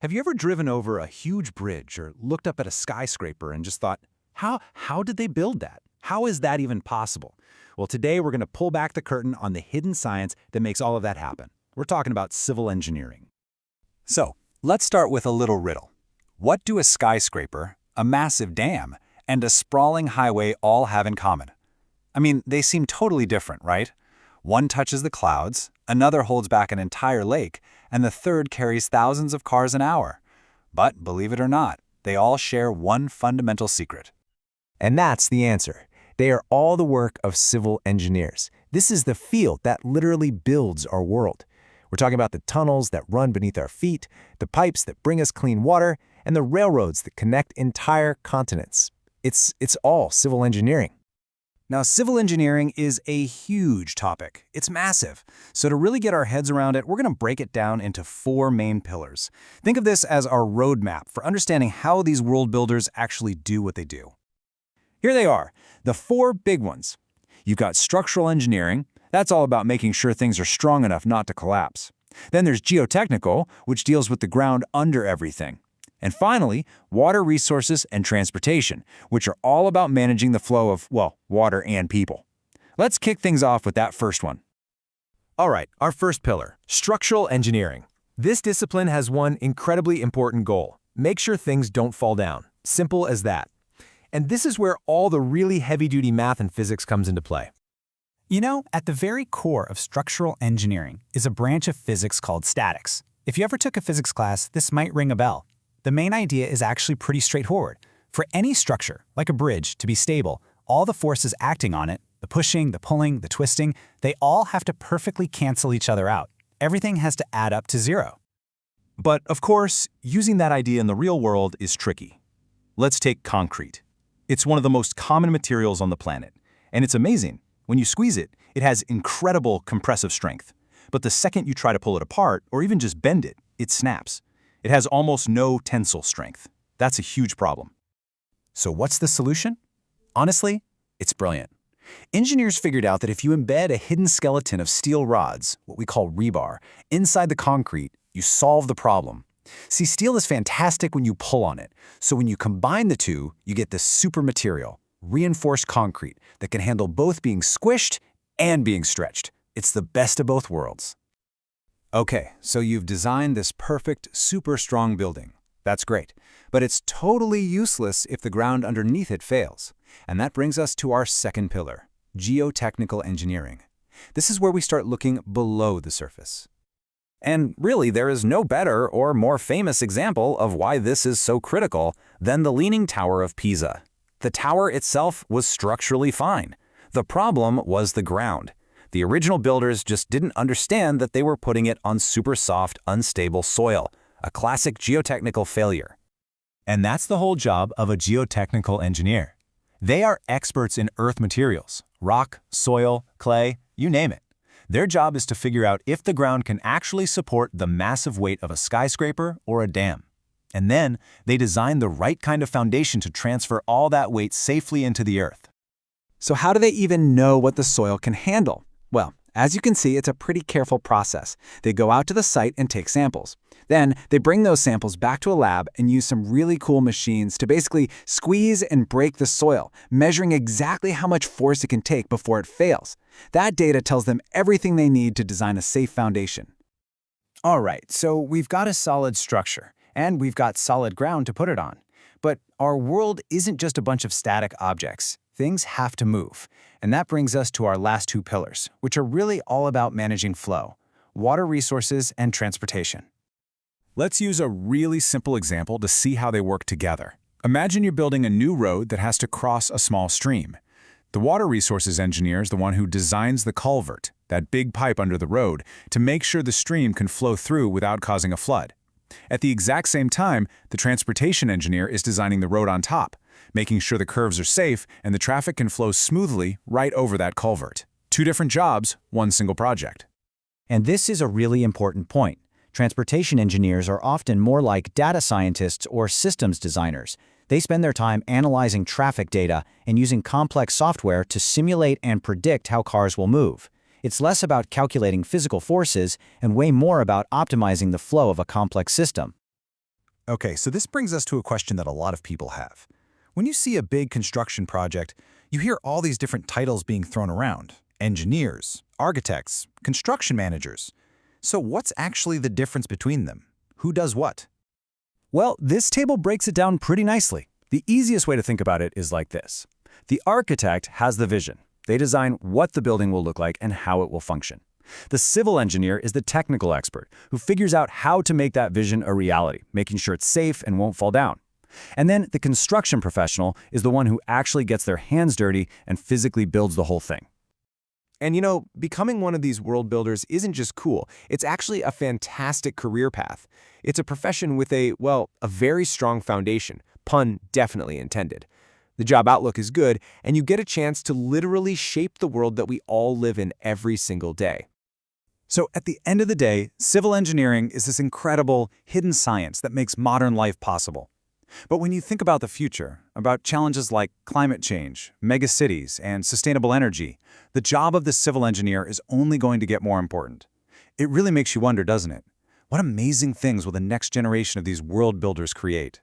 Have you ever driven over a huge bridge or looked up at a skyscraper and just thought, how did they build that? How is that even possible? Well, today we're going to pull back the curtain on the hidden science that makes all of that happen. We're talking about civil engineering. So, let's start with a little riddle. What do a skyscraper, a massive dam, and a sprawling highway all have in common? I mean, they seem totally different, right? One touches the clouds, another holds back an entire lake, and the third carries thousands of cars an hour. But believe it or not, they all share one fundamental secret. And that's the answer. They are all the work of civil engineers. This is the field that literally builds our world. We're talking about the tunnels that run beneath our feet, the pipes that bring us clean water, and the railroads that connect entire continents. It's all civil engineering. Now, civil engineering is a huge topic. It's massive. So to really get our heads around it, we're going to break it down into four main pillars. Think of this as our roadmap for understanding how these world builders actually do what they do. Here they are, the four big ones. You've got structural engineering. That's all about making sure things are strong enough not to collapse. Then there's geotechnical, which deals with the ground under everything. And finally, water resources and transportation, which are all about managing the flow of, well, water and people. Let's kick things off with that first one. All right, our first pillar, structural engineering. This discipline has one incredibly important goal. Make sure things don't fall down. Simple as that. And this is where all the really heavy-duty math and physics comes into play. You know, at the very core of structural engineering is a branch of physics called statics. If you ever took a physics class, this might ring a bell. The main idea is actually pretty straightforward. For any structure, like a bridge, to be stable, all the forces acting on it, the pushing, the pulling, the twisting, they all have to perfectly cancel each other out. Everything has to add up to zero. But of course, using that idea in the real world is tricky. Let's take concrete. It's one of the most common materials on the planet. And it's amazing. When you squeeze it, it has incredible compressive strength. But the second you try to pull it apart, or even just bend it, it snaps. It has almost no tensile strength. That's a huge problem. So what's the solution? Honestly, it's brilliant. Engineers figured out that if you embed a hidden skeleton of steel rods, what we call rebar, inside the concrete, you solve the problem. See, steel is fantastic when you pull on it. So when you combine the two, you get this super material, reinforced concrete, that can handle both being squished and being stretched. It's the best of both worlds. Okay, so you've designed this perfect, super strong building. That's great. But it's totally useless if the ground underneath it fails. And that brings us to our second pillar, geotechnical engineering. This is where we start looking below the surface. And really, there is no better or more famous example of why this is so critical than the Leaning Tower of Pisa. The tower itself was structurally fine. The problem was the ground. The original builders just didn't understand that they were putting it on super soft, unstable soil, a classic geotechnical failure. And that's the whole job of a geotechnical engineer. They are experts in earth materials, rock, soil, clay, you name it. Their job is to figure out if the ground can actually support the massive weight of a skyscraper or a dam. And then they design the right kind of foundation to transfer all that weight safely into the earth. So how do they even know what the soil can handle? Well, as you can see, it's a pretty careful process. They go out to the site and take samples. Then they bring those samples back to a lab and use some really cool machines to basically squeeze and break the soil, measuring exactly how much force it can take before it fails. That data tells them everything they need to design a safe foundation. All right, so we've got a solid structure, and we've got solid ground to put it on. But our world isn't just a bunch of static objects. Things have to move. And that brings us to our last two pillars, which are really all about managing flow, water resources and transportation. Let's use a really simple example to see how they work together. Imagine you're building a new road that has to cross a small stream. The water resources engineer is the one who designs the culvert, that big pipe under the road, to make sure the stream can flow through without causing a flood. At the exact same time, the transportation engineer is designing the road on top, making sure the curves are safe and the traffic can flow smoothly right over that culvert. Two different jobs, one single project. And this is a really important point. Transportation engineers are often more like data scientists or systems designers. They spend their time analyzing traffic data and using complex software to simulate and predict how cars will move. It's less about calculating physical forces and way more about optimizing the flow of a complex system. Okay, so this brings us to a question that a lot of people have. When you see a big construction project, you hear all these different titles being thrown around. Engineers, architects, construction managers. So what's actually the difference between them? Who does what? Well, this table breaks it down pretty nicely. The easiest way to think about it is like this. The architect has the vision. They design what the building will look like and how it will function. The civil engineer is the technical expert who figures out how to make that vision a reality, making sure it's safe and won't fall down. And then the construction professional is the one who actually gets their hands dirty and physically builds the whole thing. And you know, becoming one of these world builders isn't just cool, it's actually a fantastic career path. It's a profession with a very strong foundation, pun definitely intended. The job outlook is good, and you get a chance to literally shape the world that we all live in every single day. So at the end of the day, civil engineering is this incredible, hidden science that makes modern life possible. But when you think about the future, about challenges like climate change, megacities, and sustainable energy, the job of the civil engineer is only going to get more important. It really makes you wonder, doesn't it? What amazing things will the next generation of these world builders create?